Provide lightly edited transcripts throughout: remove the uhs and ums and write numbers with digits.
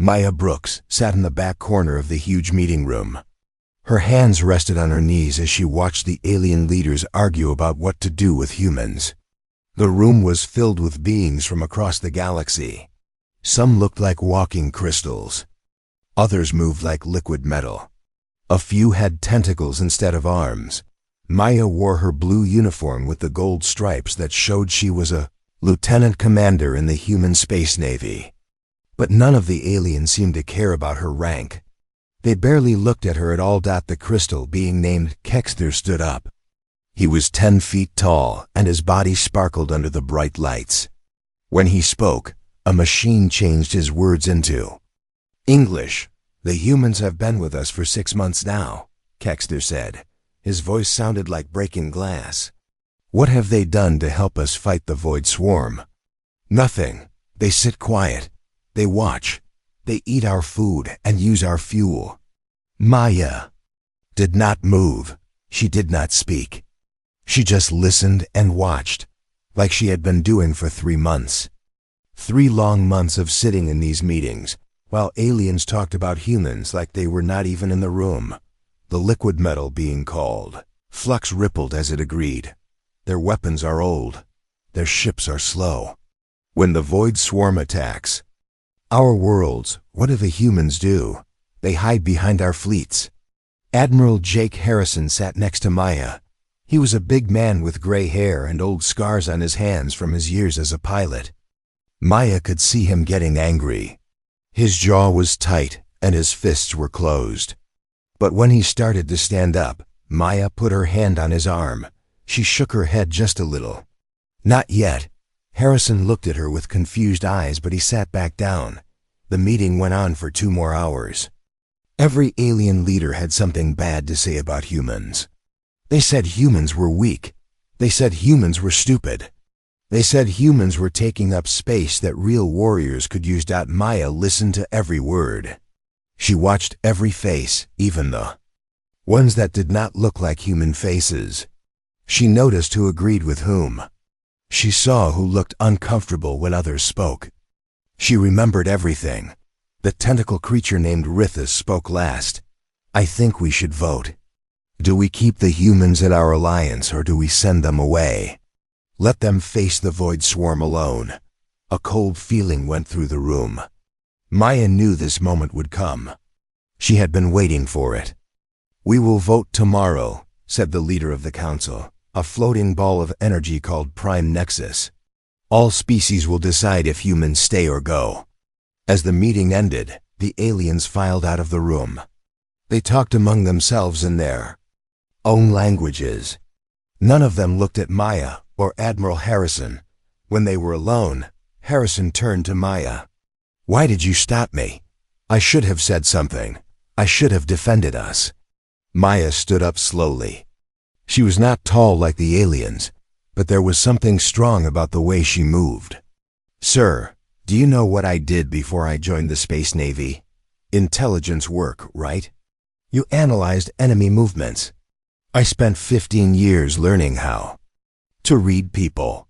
Maya Brooks sat in the back corner of the huge meeting room. Her hands rested on her knees as she watched the alien leaders argue about what to do with humans. The room was filled with beings from across the galaxy. Some looked like walking crystals. Others moved like liquid metal. A few had tentacles instead of arms. Maya wore her blue uniform with the gold stripes that showed she was a lieutenant commander in the human space navy. But none of the aliens seemed to care about her rank. They barely looked at her at all. The crystal being named Kexter stood up. He was 10 feet tall, and his body sparkled under the bright lights. When he spoke, a machine changed his words into English. "The humans have been with us for 6 months now," Kexter said. His voice sounded like breaking glass. "What have they done to help us fight the Void Swarm?" "Nothing. They sit quiet. They watch. They eat our food and use our fuel." Maya did not move. She did not speak. She just listened and watched, like she had been doing for 3 months. 3 long months of sitting in these meetings, while aliens talked about humans like they were not even in the room. The liquid metal being called. Flux rippled as it agreed. "Their weapons are old. Their ships are slow. When the Void Swarm attacks our worlds, what do the humans do? They hide behind our fleets." Admiral Jake Harrison sat next to Maya. He was a big man with gray hair and old scars on his hands from his years as a pilot. Maya could see him getting angry. His jaw was tight and his fists were closed. But when he started to stand up, Maya put her hand on his arm. She shook her head just a little. "Not yet." Harrison looked at her with confused eyes, but he sat back down. The meeting went on for 2 more hours. Every alien leader had something bad to say about humans. They said humans were weak. They said humans were stupid. They said humans were taking up space that real warriors could use. Maya listened to every word. She watched every face, even the ones that did not look like human faces. She noticed who agreed with whom. She saw who looked uncomfortable when others spoke. She remembered everything. The tentacle creature named Rithus spoke last. "I think we should vote. Do we keep the humans in our alliance or do we send them away? Let them face the Void Swarm alone." A cold feeling went through the room. Maya knew this moment would come. She had been waiting for it. "We will vote tomorrow," said the leader of the council, a floating ball of energy called Prime Nexus. "All species will decide if humans stay or go." As the meeting ended, the aliens filed out of the room. They talked among themselves in their own languages. None of them looked at Maya or Admiral Harrison. When they were alone, Harrison turned to Maya. "Why did you stop me? I should have said something. I should have defended us." Maya stood up slowly. She was not tall like the aliens, but there was something strong about the way she moved. "Sir, do you know what I did before I joined the Space Navy? Intelligence work, right? You analyzed enemy movements. I spent 15 years learning how to read people,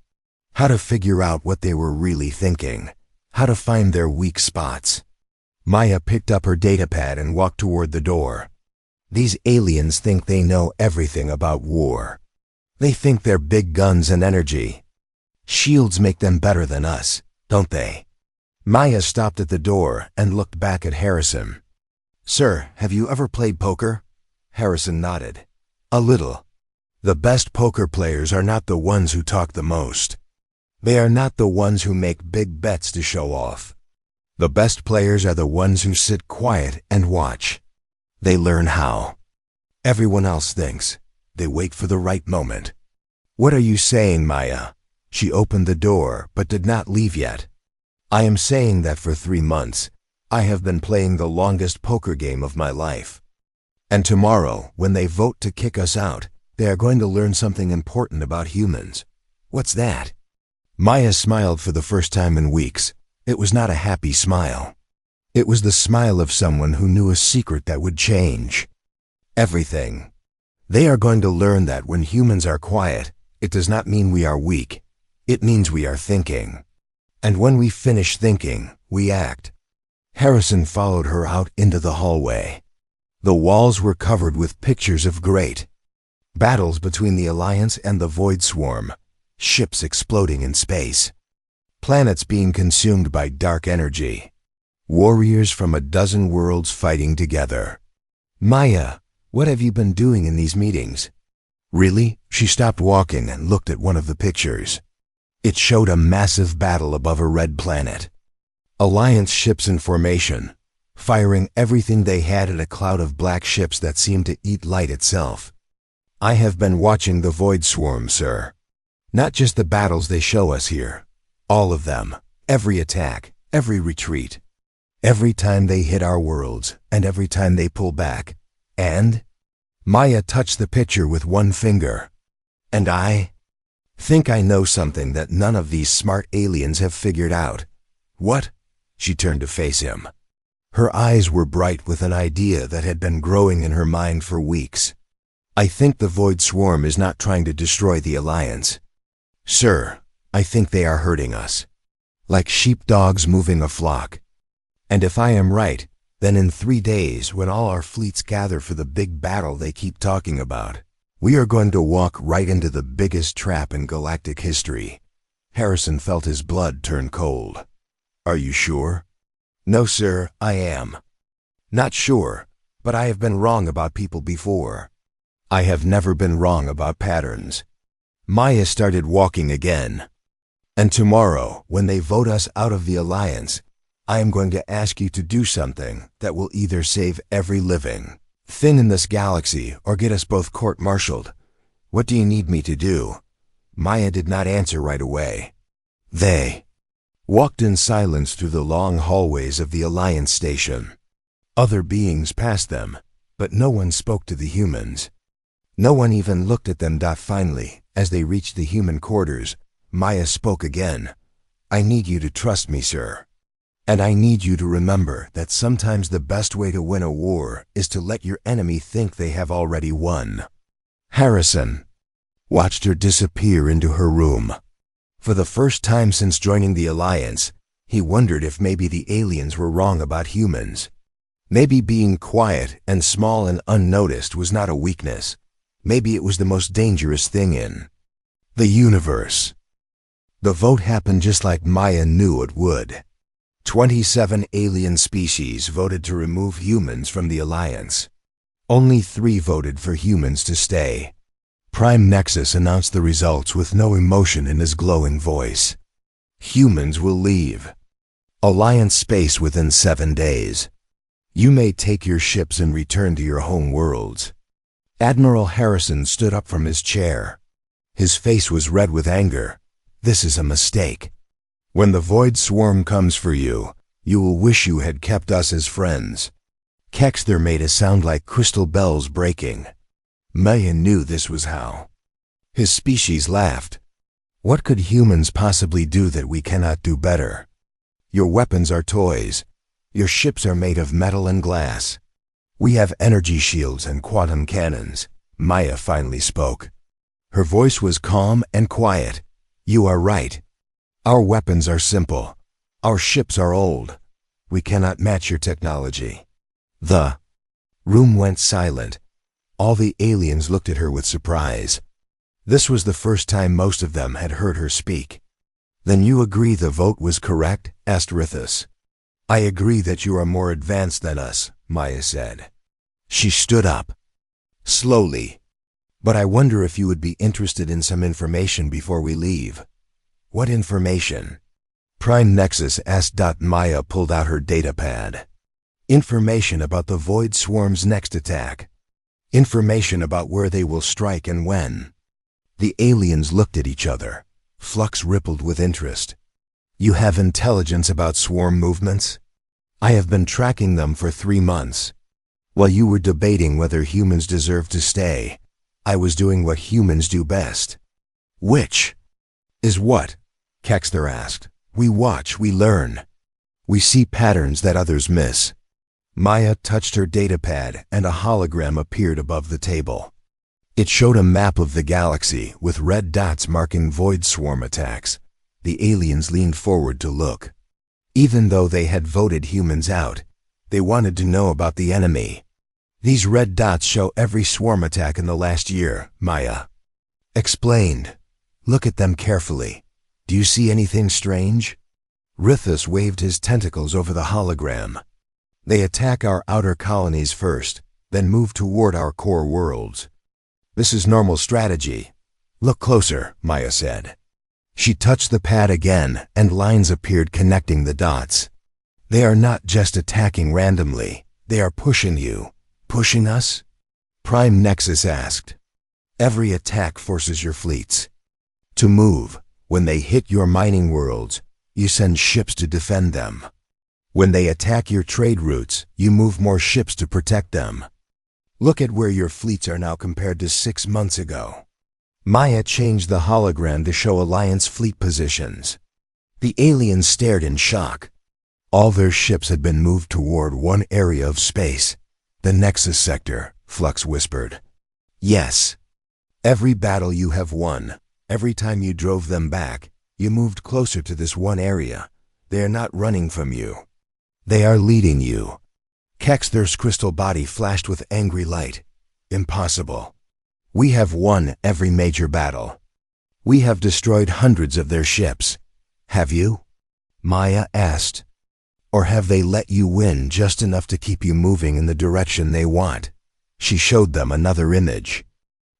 how to figure out what they were really thinking, how to find their weak spots." Maya picked up her datapad and walked toward the door. "These aliens think they know everything about war. They think they're big guns and energy. Shields make them better than us, don't they?" Maya stopped at the door and looked back at Harrison. "Sir, have you ever played poker?" Harrison nodded. "A little. The best poker players are not the ones who talk the most. They are not the ones who make big bets to show off. The best players are the ones who sit quiet and watch. They learn how. Everyone else thinks. They wait for the right moment." "What are you saying, Maya?" She opened the door, but did not leave yet. "I am saying that for 3 months, I have been playing the longest poker game of my life. And tomorrow, when they vote to kick us out, they are going to learn something important about humans." "What's that?" Maya smiled for the first time in weeks. It was not a happy smile. It was the smile of someone who knew a secret that would change everything. "They are going to learn that when humans are quiet, it does not mean we are weak. It means we are thinking. And when we finish thinking, we act. Harrison followed her out into the hallway. The walls were covered with pictures of great battles between the Alliance and the Void Swarm, ships exploding in space, planets being consumed by dark energy, warriors from a dozen worlds fighting together. Maya, what have you been doing in these meetings? Really? She stopped walking and looked at one of the pictures. It showed a massive battle above a red planet. Alliance ships in formation, firing everything they had at a cloud of black ships that seemed to eat light itself. I have been watching the Void Swarm, sir. Not just the battles they show us here. All of them. Every attack, every retreat. Every time they hit our worlds, and every time they pull back. And? Maya touched the picture with one finger. And I think I know something that none of these smart aliens have figured out. What? She turned to face him. Her eyes were bright with an idea that had been growing in her mind for weeks. I think the Void Swarm is not trying to destroy the Alliance. Sir, I think they are hurting us. Like sheepdogs moving a flock. And if I am right, then in 3 days, when all our fleets gather for the big battle they keep talking about, we are going to walk right into the biggest trap in galactic history. Harrison felt his blood turn cold. Are you sure? No, sir, I am. Not sure, but I have been wrong about people before. I have never been wrong about patterns. Maya started walking again. And tomorrow, when they vote us out of the Alliance, I am going to ask you to do something that will either save every living thing in this galaxy or get us both court-martialed. What do you need me to do? Maya did not answer right away. They walked in silence through the long hallways of the Alliance station. Other beings passed them, but no one spoke to the humans. No one even looked at them. Finally, as they reached the human quarters, Maya spoke again. I need you to trust me, sir. And I need you to remember that sometimes the best way to win a war is to let your enemy think they have already won. Harrison watched her disappear into her room. For the first time since joining the Alliance, he wondered if maybe the aliens were wrong about humans. Maybe being quiet and small and unnoticed was not a weakness. Maybe it was the most dangerous thing in the universe. The vote happened just like Maya knew it would. 27 alien species voted to remove humans from the Alliance. Only 3 voted for humans to stay. Prime Nexus announced the results with no emotion in his glowing voice. Humans will leave Alliance space within 7 days. You may take your ships and return to your home worlds. Admiral Harrison stood up from his chair. His face was red with anger. This is a mistake. When the Void Swarm comes for you, you will wish you had kept us as friends. Kexter made a sound like crystal bells breaking. Maya knew this was how. His species laughed. What could humans possibly do that we cannot do better? Your weapons are toys. Your ships are made of metal and glass. We have energy shields and quantum cannons. Maya finally spoke. Her voice was calm and quiet. You are right. Our weapons are simple. Our ships are old. We cannot match your technology. The room went silent. All the aliens looked at her with surprise. This was the first time most of them had heard her speak. Then you agree the vote was correct? Asked Rithus. I agree that you are more advanced than us, Maya said. She stood up. Slowly. But I wonder if you would be interested in some information before we leave. What information? Prime Nexus asked. Maya pulled out her datapad. Information about the Void Swarm's next attack. Information about where they will strike and when. The aliens looked at each other. Flux rippled with interest. You have intelligence about swarm movements? I have been tracking them for 3 months. While you were debating whether humans deserve to stay, I was doing what humans do best. Which is what? Kexter asked. We watch, we learn. We see patterns that others miss. Maya touched her datapad and a hologram appeared above the table. It showed a map of the galaxy with red dots marking Void Swarm attacks. The aliens leaned forward to look. Even though they had voted humans out, they wanted to know about the enemy. These red dots show every swarm attack in the last year, Maya explained. Look at them carefully. Do you see anything strange? Rithus waved his tentacles over the hologram. They attack our outer colonies first, then move toward our core worlds. This is normal strategy. Look closer, Maya said. She touched the pad again, and lines appeared connecting the dots. They are not just attacking randomly. They are pushing you. Pushing us? Prime Nexus asked. Every attack forces your fleets to move. When they hit your mining worlds, you send ships to defend them. When they attack your trade routes, you move more ships to protect them. Look at where your fleets are now compared to 6 months ago. Maya changed the hologram to show Alliance fleet positions. The aliens stared in shock. All their ships had been moved toward one area of space. The Nexus sector, Flux whispered. Yes. Every battle you have won, every time you drove them back, you moved closer to this one area. They are not running from you. They are leading you. Kexther's crystal body flashed with angry light. Impossible. We have won every major battle. We have destroyed hundreds of their ships. Have you? Maya asked. Or have they let you win just enough to keep you moving in the direction they want? She showed them another image.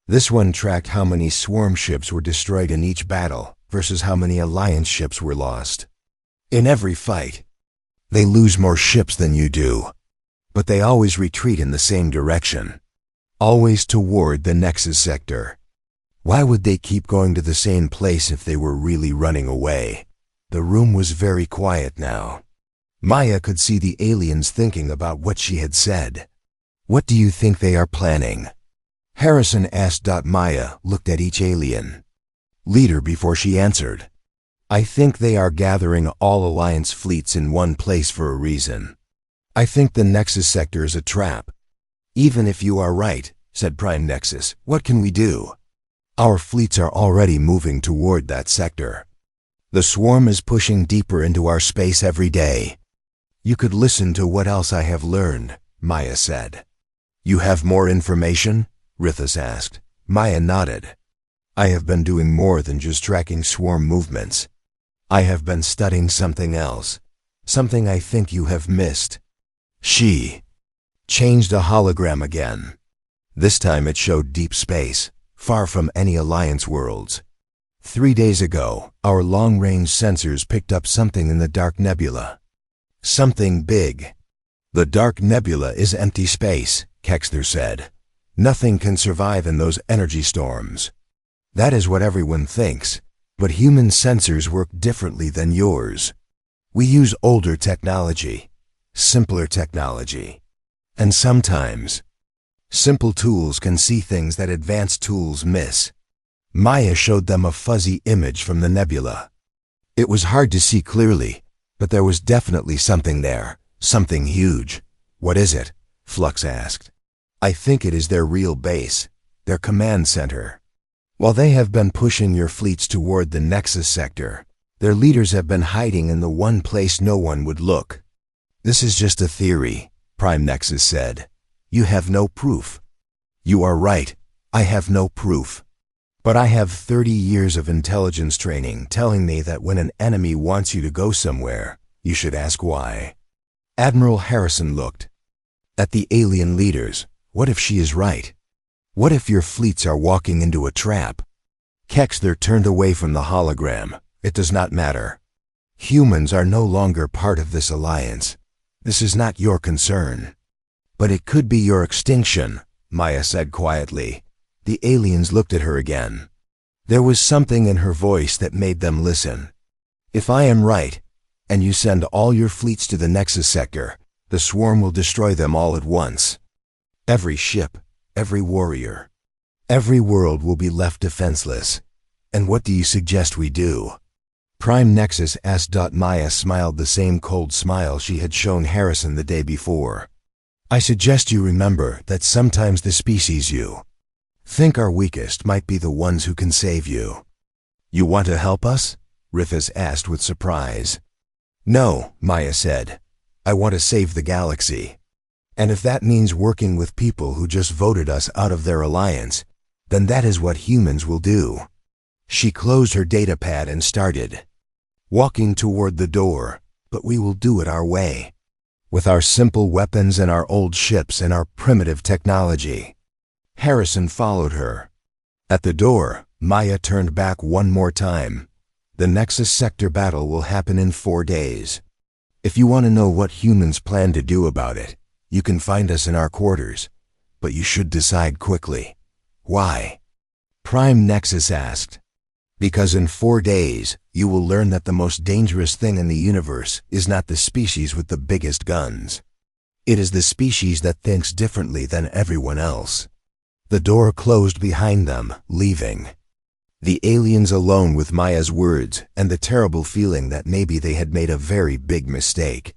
This one tracked how many swarm ships were destroyed in each battle versus how many Alliance ships were lost. In every fight, they lose more ships than you do, but they always retreat in the same direction, always toward the Nexus sector. Why would they keep going to the same place if they were really running away? The room was very quiet now. Maya could see the aliens thinking about what she had said. What do you think they are planning? Harrison asked. Maya looked at each alien leader before she answered. I think they are gathering all Alliance fleets in one place for a reason. I think the Nexus sector is a trap. Even if you are right, said Prime Nexus, what can we do? Our fleets are already moving toward that sector. The swarm is pushing deeper into our space every day. You could listen to what else I have learned, Maya said. You have more information? Rithus asked. Maya nodded. I have been doing more than just tracking swarm movements. I have been studying something else, something I think you have missed. She changed a hologram again. This time it showed deep space, far from any Alliance worlds. 3 days ago, our long-range sensors picked up something in the dark nebula. Something big. The dark nebula is empty space, Kexther said. Nothing can survive in those energy storms. That is what everyone thinks, but human sensors work differently than yours. We use older technology, simpler technology. And sometimes, simple tools can see things that advanced tools miss. Maya showed them a fuzzy image from the nebula. It was hard to see clearly, but there was definitely something there, something huge. What is it? Flux asked. I think it is their real base, their command center. While they have been pushing your fleets toward the Nexus sector, their leaders have been hiding in the one place no one would look. This is just a theory, Prime Nexus said. You have no proof. You are right, I have no proof. But I have 30 years of intelligence training telling me that when an enemy wants you to go somewhere, you should ask why. Admiral Harrison looked at the alien leaders. What if she is right? What if your fleets are walking into a trap? Kexther turned away from the hologram. It does not matter. Humans are no longer part of this alliance. This is not your concern. But it could be your extinction, Maya said quietly. The aliens looked at her again. There was something in her voice that made them listen. If I am right, and you send all your fleets to the Nexus sector, the swarm will destroy them all at once. Every ship, every warrior, every world will be left defenseless. And what do you suggest we do? Prime Nexus asked. Maya smiled the same cold smile she had shown Harrison the day before. I suggest you remember that sometimes the species you think are weakest might be the ones who can save you. You want to help us? Rithus asked with surprise. No, Maya said. I want to save the galaxy. And if that means working with people who just voted us out of their alliance, then that is what humans will do. She closed her datapad and started walking toward the door, but we will do it our way, with our simple weapons and our old ships and our primitive technology. Harrison followed her. At the door, Maya turned back one more time. The Nexus sector battle will happen in 4 days. If you want to know what humans plan to do about it, you can find us in our quarters, but you should decide quickly. Why? Prime Nexus asked. Because in 4 days, you will learn that the most dangerous thing in the universe is not the species with the biggest guns. It is the species that thinks differently than everyone else. The door closed behind them, leaving the aliens alone with Maya's words and the terrible feeling that maybe they had made a very big mistake.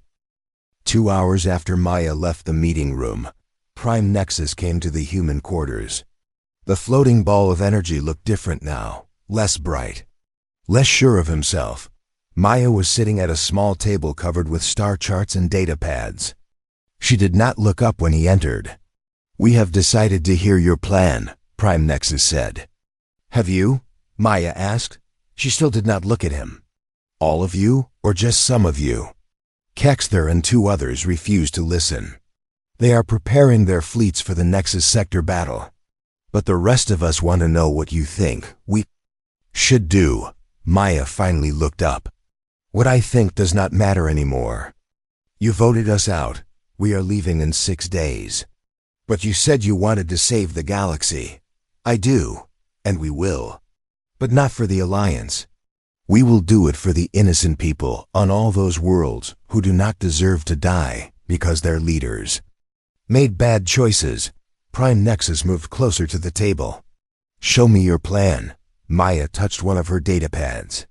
2 hours after Maya left the meeting room, Prime Nexus came to the human quarters. The floating ball of energy looked different now. Less bright, less sure of himself. Maya was sitting at a small table covered with star charts and data pads. She did not look up when he entered. We have decided to hear your plan, Prime Nexus said. Have you? Maya asked. She still did not look at him. All of you, or just some of you? Kexther and 2 others refused to listen. They are preparing their fleets for the Nexus sector battle. But the rest of us want to know what you think we should do. Maya finally looked up. What I think does not matter anymore. You voted us out. We are leaving in 6 days. But you said you wanted to save the galaxy. I do, and we will. But not for the Alliance. We will do it for the innocent people on all those worlds who do not deserve to die because their leaders made bad choices. Prime Nexus moved closer to the table. Show me your plan. Maya touched one of her datapads.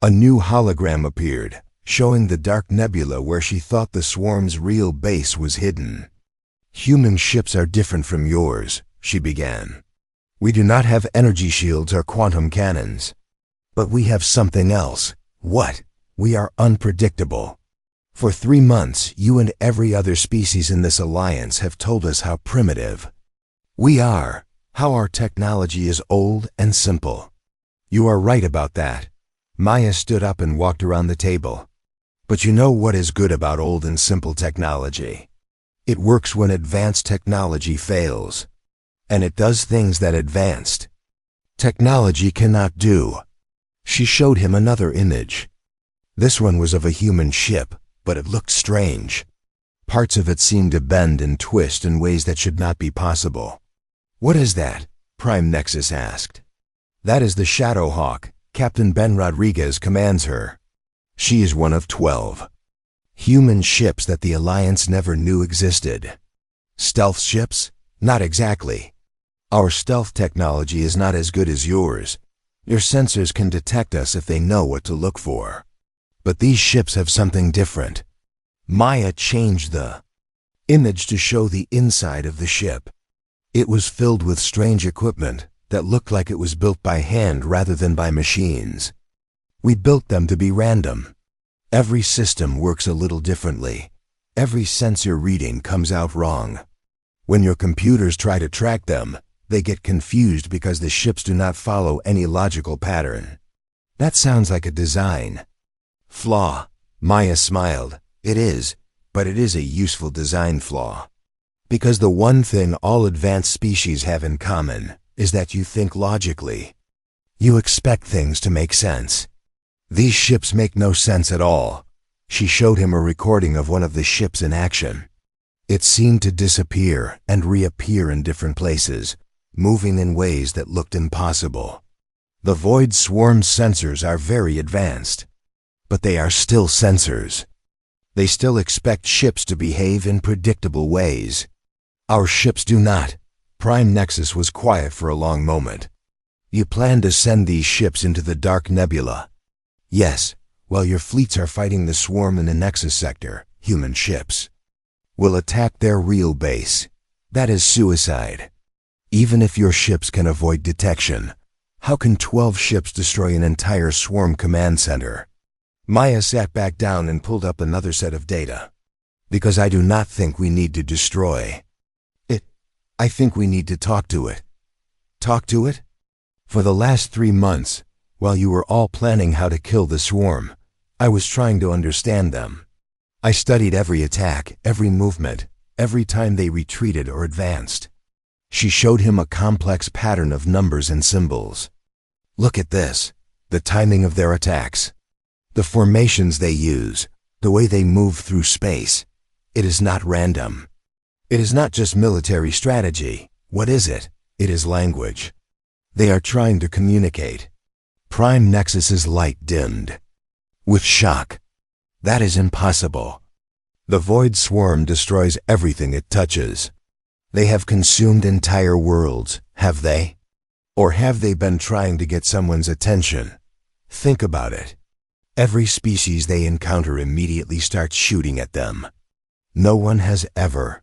A new hologram appeared, showing the dark nebula where she thought the swarm's real base was hidden. Human ships are different from yours, she began. We do not have energy shields or quantum cannons. But we have something else. What? We are unpredictable. For 3 months, you and every other species in this alliance have told us how primitive we are, how our technology is old and simple. You are right about that. Maya stood up and walked around the table. But you know what is good about old and simple technology? It works when advanced technology fails. And it does things that advanced technology cannot do. She showed him another image. This one was of a human ship, but it looked strange. Parts of it seemed to bend and twist in ways that should not be possible. What is that? Prime Nexus asked. That is the Shadowhawk. Captain Ben Rodriguez commands her. She is one of 12 human ships that the Alliance never knew existed. Stealth ships? Not exactly. Our stealth technology is not as good as yours. Your sensors can detect us if they know what to look for. But these ships have something different. Maya changed the image to show the inside of the ship. It was filled with strange equipment that looked like it was built by hand rather than by machines. We built them to be random. Every system works a little differently. Every sensor reading comes out wrong. When your computers try to track them, they get confused because the ships do not follow any logical pattern. That sounds like a design flaw. Maya smiled. It is, but it is a useful design flaw. Because the one thing all advanced species have in common is that you think logically. You expect things to make sense. These ships make no sense at all. She showed him a recording of one of the ships in action. It seemed to disappear and reappear in different places, moving in ways that looked impossible. The Void Swarm sensors are very advanced, but they are still sensors. They still expect ships to behave in predictable ways. Our ships do not. Prime Nexus was quiet for a long moment. You plan to send these ships into the Dark Nebula? Yes, while your fleets are fighting the swarm in the Nexus sector, human ships will attack their real base. That is suicide. Even if your ships can avoid detection, how can 12 ships destroy an entire swarm command center? Maya sat back down and pulled up another set of data. Because I do not think we need to destroy it. I think we need to talk to it. Talk to it? For the last 3 months, while you were all planning how to kill the swarm, I was trying to understand them. I studied every attack, every movement, every time they retreated or advanced. She showed him a complex pattern of numbers and symbols. Look at this, the timing of their attacks, the formations they use, the way they move through space. It is not random. It is not just military strategy. What is it? It is language. They are trying to communicate. Prime Nexus's light dimmed. With shock. That is impossible. The void swarm destroys everything it touches. They have consumed entire worlds, have they? Or have they been trying to get someone's attention? Think about it. Every species they encounter immediately starts shooting at them. No one has ever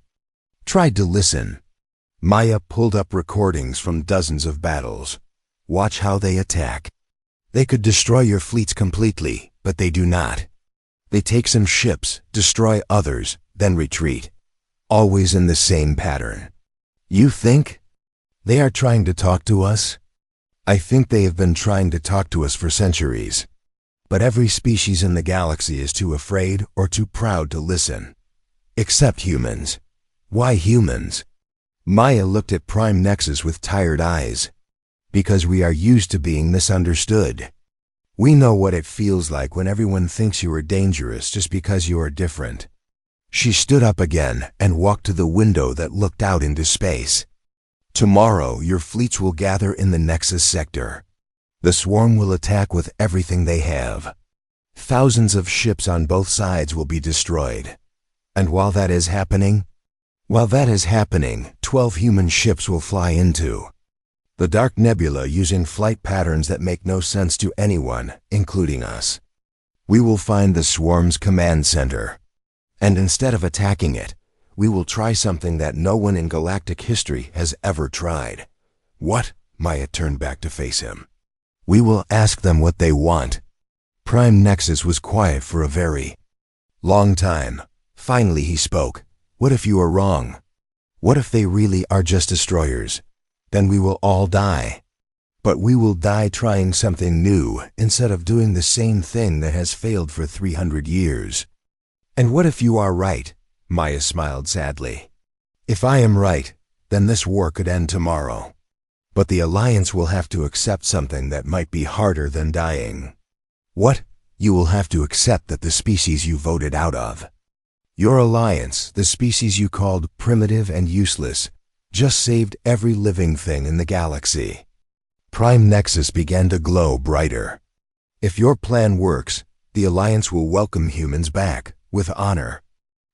tried to listen. Maya pulled up recordings from dozens of battles. Watch how they attack. They could destroy your fleets completely, but they do not. They take some ships, destroy others, then retreat. Always in the same pattern. You think they are trying to talk to us? I think they have been trying to talk to us for centuries. But every species in the galaxy is too afraid or too proud to listen. Except humans. Why humans? Maya looked at Prime Nexus with tired eyes. Because we are used to being misunderstood. We know what it feels like when everyone thinks you are dangerous just because you are different. She stood up again and walked to the window that looked out into space. Tomorrow, your fleets will gather in the Nexus sector. The swarm will attack with everything they have. Thousands of ships on both sides will be destroyed. And while that is happening, 12 human ships will fly into the dark nebula using flight patterns that make no sense to anyone, including us. We will find the swarm's command center. And instead of attacking it, we will try something that no one in galactic history has ever tried. What? Maya turned back to face him. We will ask them what they want. Prime Nexus was quiet for a very long time. Finally he spoke. What if you are wrong? What if they really are just destroyers? Then we will all die. But we will die trying something new instead of doing the same thing that has failed for 300 years. And what if you are right? Maya smiled sadly. If I am right, then this war could end tomorrow. But the Alliance will have to accept something that might be harder than dying. What? You will have to accept that the species you voted out of. Your Alliance, the species you called primitive and useless, just saved every living thing in the galaxy. Prime Nexus began to glow brighter. If your plan works, the Alliance will welcome humans back, with honor.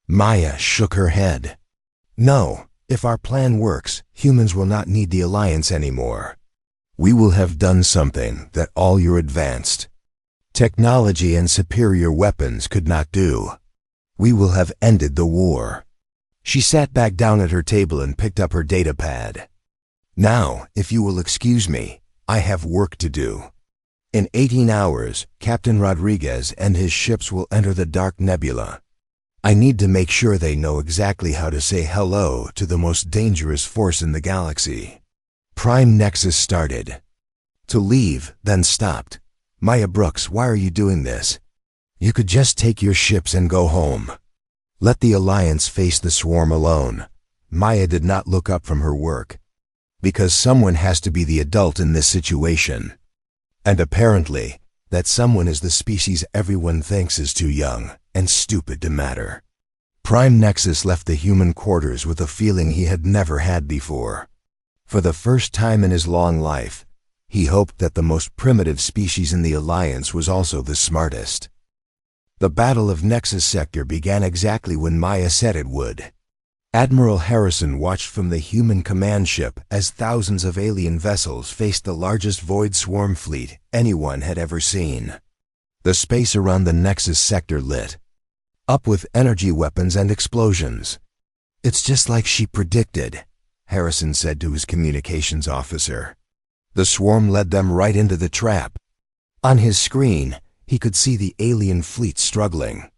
Maya shook her head. No, if our plan works, humans will not need the Alliance anymore. We will have done something that all your advanced technology and superior weapons could not do. We will have ended the war. She sat back down at her table and picked up her data pad. Now, if you will excuse me, I have work to do. In 18 hours, Captain Rodriguez and his ships will enter the Dark Nebula. I need to make sure they know exactly how to say hello to the most dangerous force in the galaxy. Prime Nexus started to leave, then stopped. Maya Brooks, why are you doing this? You could just take your ships and go home. Let the Alliance face the swarm alone. Maya did not look up from her work. Because someone has to be the adult in this situation. And apparently, that someone is the species everyone thinks is too young and stupid to matter. Prime Nexus left the human quarters with a feeling he had never had before. For the first time in his long life, he hoped that the most primitive species in the Alliance was also the smartest. The Battle of Nexus Sector began exactly when Maya said it would. Admiral Harrison watched from the human command ship as thousands of alien vessels faced the largest void swarm fleet anyone had ever seen. The space around the Nexus sector lit up with energy weapons and explosions. It's just like she predicted, Harrison said to his communications officer. The swarm led them right into the trap. On his screen, He could see the alien fleet struggling.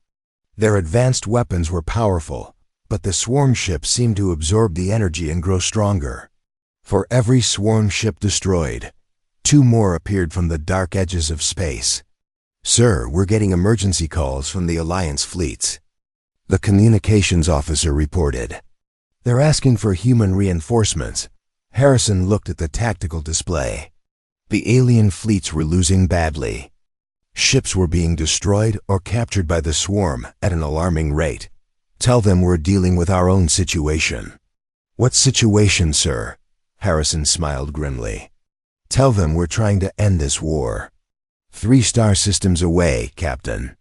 Their advanced weapons were powerful, but the swarm ships seemed to absorb the energy and grow stronger. For every swarm ship destroyed, 2 more appeared from the dark edges of space. "Sir, we're getting emergency calls from the Alliance fleets," the communications officer reported. "They're asking for human reinforcements." Harrison looked at the tactical display. The alien fleets were losing badly. Ships were being destroyed or captured by the swarm at an alarming rate. "Tell them we're dealing with our own situation." "What situation, sir?" Harrison smiled grimly. "Tell them we're trying to end this war." 3 star systems away, Captain."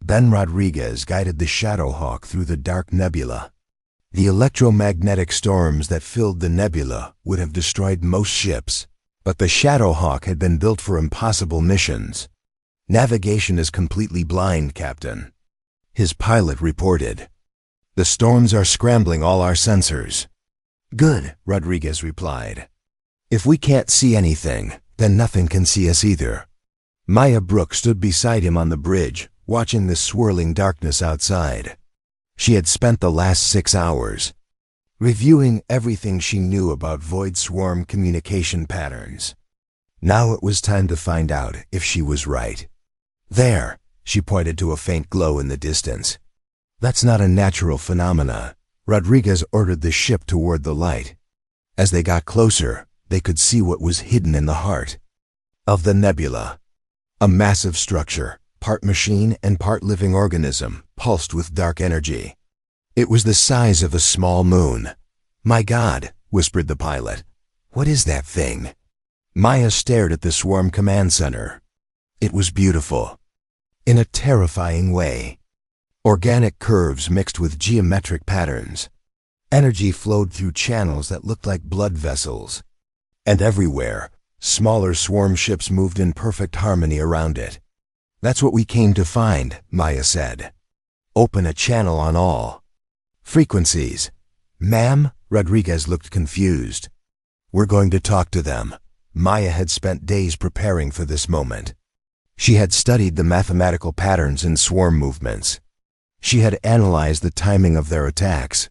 Ben Rodriguez guided the Shadowhawk through the dark nebula. The electromagnetic storms that filled the nebula would have destroyed most ships, but the Shadowhawk had been built for impossible missions. "Navigation is completely blind, Captain," his pilot reported. "The storms are scrambling all our sensors." "Good," Rodriguez replied. "If we can't see anything, then nothing can see us either." Maya Brooke stood beside him on the bridge, watching the swirling darkness outside. She had spent the last 6 hours reviewing everything she knew about Void Swarm communication patterns. Now it was time to find out if she was right. "There," she pointed to a faint glow in the distance. "That's not a natural phenomena." Rodriguez ordered the ship toward the light. As they got closer, they could see what was hidden in the heart of the nebula. A massive structure, part machine and part living organism, pulsed with dark energy. It was the size of a small moon. "My God," whispered the pilot. "What is that thing?" Maya stared at the swarm command center. It was beautiful, in a terrifying way. Organic curves mixed with geometric patterns. Energy flowed through channels that looked like blood vessels. And everywhere, smaller swarm ships moved in perfect harmony around it. "That's what we came to find," Maya said. "Open a channel on all frequencies." "Ma'am?" Rodriguez looked confused. "We're going to talk to them." Maya had spent days preparing for this moment. She had studied the mathematical patterns in swarm movements. She had analyzed the timing of their attacks.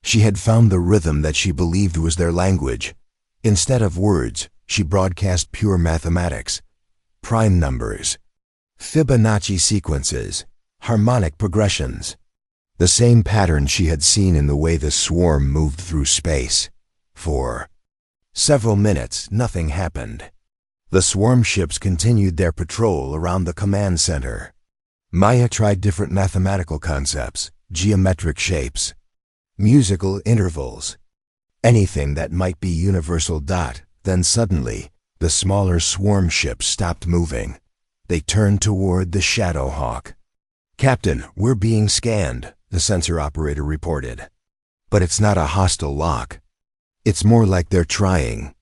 She had found the rhythm that she believed was their language. Instead of words, she broadcast pure mathematics, prime numbers, Fibonacci sequences, harmonic progressions. The same pattern she had seen in the way the swarm moved through space. For several minutes, nothing happened. The swarm ships continued their patrol around the command center. Maya tried different mathematical concepts, geometric shapes, musical intervals, anything that might be universal. Then suddenly, the smaller swarm ships stopped moving. They turned toward the Shadowhawk. "Captain, we're being scanned," the sensor operator reported. "But it's not a hostile lock. It's more like they're trying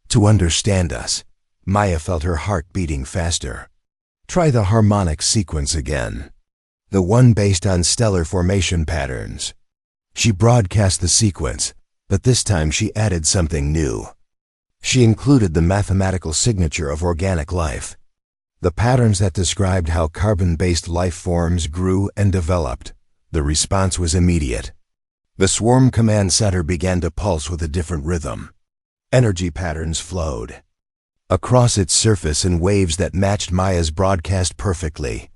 to understand us." Maya felt her heart beating faster. "Try the harmonic sequence again. The one based on stellar formation patterns." She broadcast the sequence, but this time she added something new. She included the mathematical signature of organic life, the patterns that described how carbon-based life forms grew and developed. The response was immediate. The swarm command center began to pulse with a different rhythm. Energy patterns flowed across its surface in waves that matched Maya's broadcast perfectly.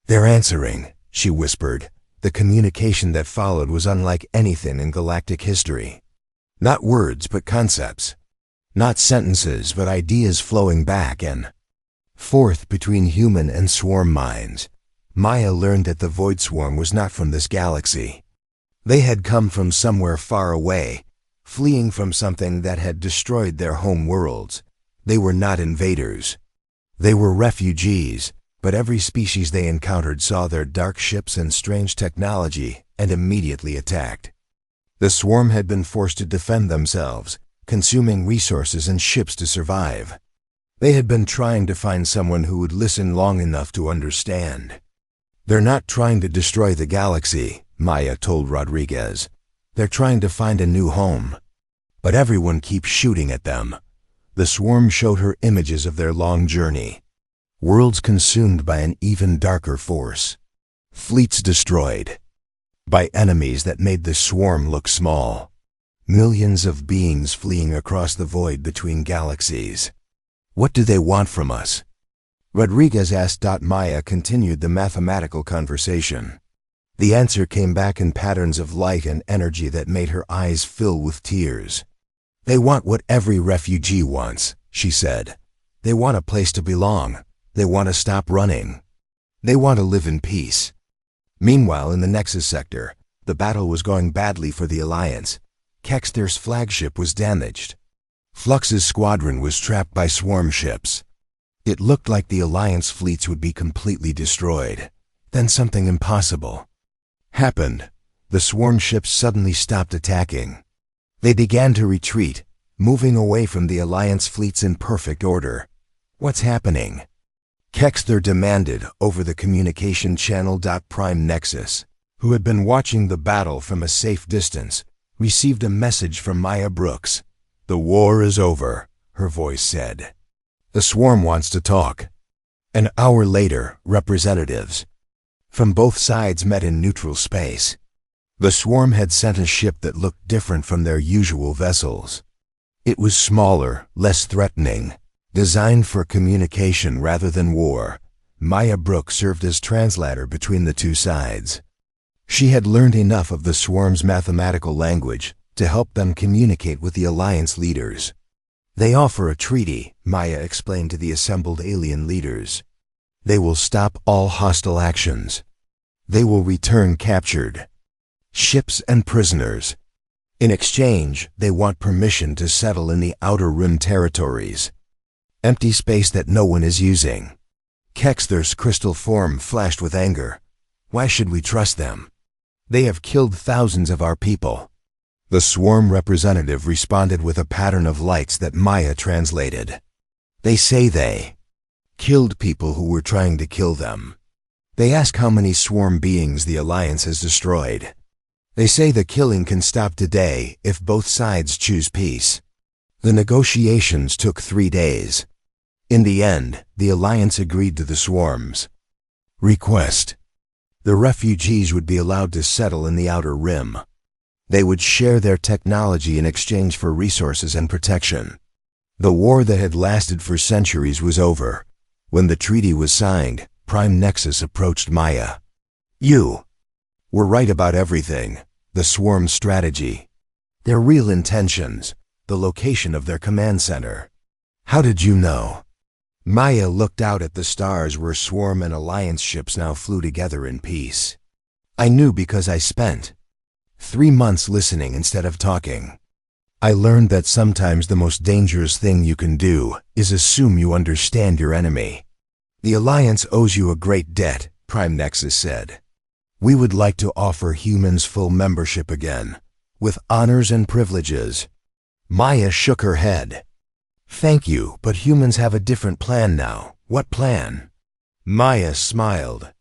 "They're answering," she whispered. The communication that followed was unlike anything in galactic history. Not words, but concepts. Not sentences, but ideas flowing back and forth between human and swarm minds. Maya learned that the Void Swarm was not from this galaxy. They had come from somewhere far away, fleeing from something that had destroyed their home worlds. They were not invaders. They were refugees, but every species they encountered saw their dark ships and strange technology and immediately attacked. The swarm had been forced to defend themselves, consuming resources and ships to survive. They had been trying to find someone who would listen long enough to understand. "They're not trying to destroy the galaxy," Maya told Rodriguez. "They're trying to find a new home. But everyone keeps shooting at them." The swarm showed her images of their long journey. Worlds consumed by an even darker force. Fleets destroyed by enemies that made the swarm look small. Millions of beings fleeing across the void between galaxies. What do they want from us? Rodriguez asked. Maya continued the mathematical conversation. The answer came back in patterns of light and energy that made her eyes fill with tears. They want what every refugee wants, she said. They want a place to belong. They want to stop running. They want to live in peace. Meanwhile, in the Nexus sector, the battle was going badly for the Alliance. Kexter's flagship was damaged. Flux's squadron was trapped by swarm ships. It looked like the Alliance fleets would be completely destroyed. Then something impossible happened. The swarm ships suddenly stopped attacking. They began to retreat, moving away from the Alliance fleets in perfect order. What's happening? Kexter demanded over the communication channel. Prime Nexus, who had been watching the battle from a safe distance, received a message from Maya Brooks. The war is over, her voice said. The swarm wants to talk. An hour later, representatives from both sides met in neutral space. The swarm had sent a ship that looked different from their usual vessels. It was smaller, less threatening, designed for communication rather than war. Maya Brooks served as translator between the two sides. She had learned enough of the swarm's mathematical language to help them communicate with the Alliance leaders. They offer a treaty, Maya explained to the assembled alien leaders. They will stop all hostile actions. They will return captured ships and prisoners. In exchange, they want permission to settle in the Outer Rim territories, empty space that no one is using. Kexter's crystal form flashed with anger. Why should we trust them? They have killed thousands of our people. The swarm representative responded with a pattern of lights that Maya translated. They say they killed people who were trying to kill them. They ask how many swarm beings the Alliance has destroyed. They say the killing can stop today if both sides choose peace. The negotiations took 3 days. In the end, the Alliance agreed to the swarm's request. The refugees would be allowed to settle in the Outer Rim. They would share their technology in exchange for resources and protection. The war that had lasted for centuries was over. When the treaty was signed, Prime Nexus approached Maya. You were right about everything. The swarm's strategy, their real intentions, the location of their command center. How did you know? Maya looked out at the stars where swarm and Alliance ships now flew together in peace. I knew because I spent 3 months listening instead of talking. I learned that sometimes the most dangerous thing you can do is assume you understand your enemy. The Alliance owes you a great debt, Prime Nexus said. We would like to offer humans full membership again, with honors and privileges. Maya shook her head. Thank you, but humans have a different plan now. What plan? Maya smiled.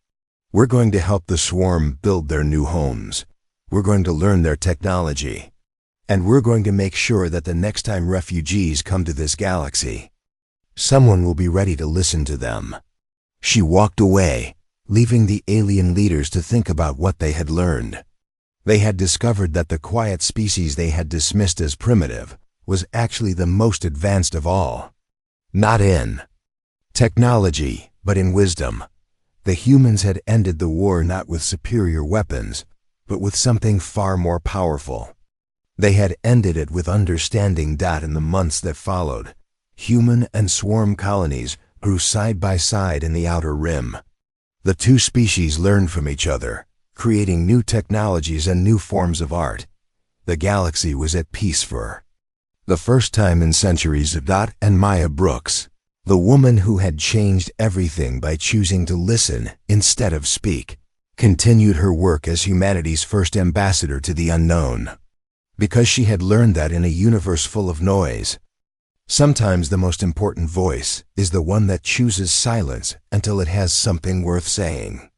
We're going to help the swarm build their new homes. We're going to learn their technology. And we're going to make sure that the next time refugees come to this galaxy, someone will be ready to listen to them. She walked away, leaving the alien leaders to think about what they had learned. They had discovered that the quiet species they had dismissed as primitive was actually the most advanced of all. Not in technology, but in wisdom. The humans had ended the war not with superior weapons, but with something far more powerful. They had ended it with understanding. In the months that followed, human and swarm colonies grew side by side in the Outer Rim. The two species learned from each other, creating new technologies and new forms of art. The galaxy was at peace for the first time in centuries. And Maya Brooks, the woman who had changed everything by choosing to listen instead of speak, continued her work as humanity's first ambassador to the unknown. Because she had learned that in a universe full of noise, sometimes the most important voice is the one that chooses silence until it has something worth saying.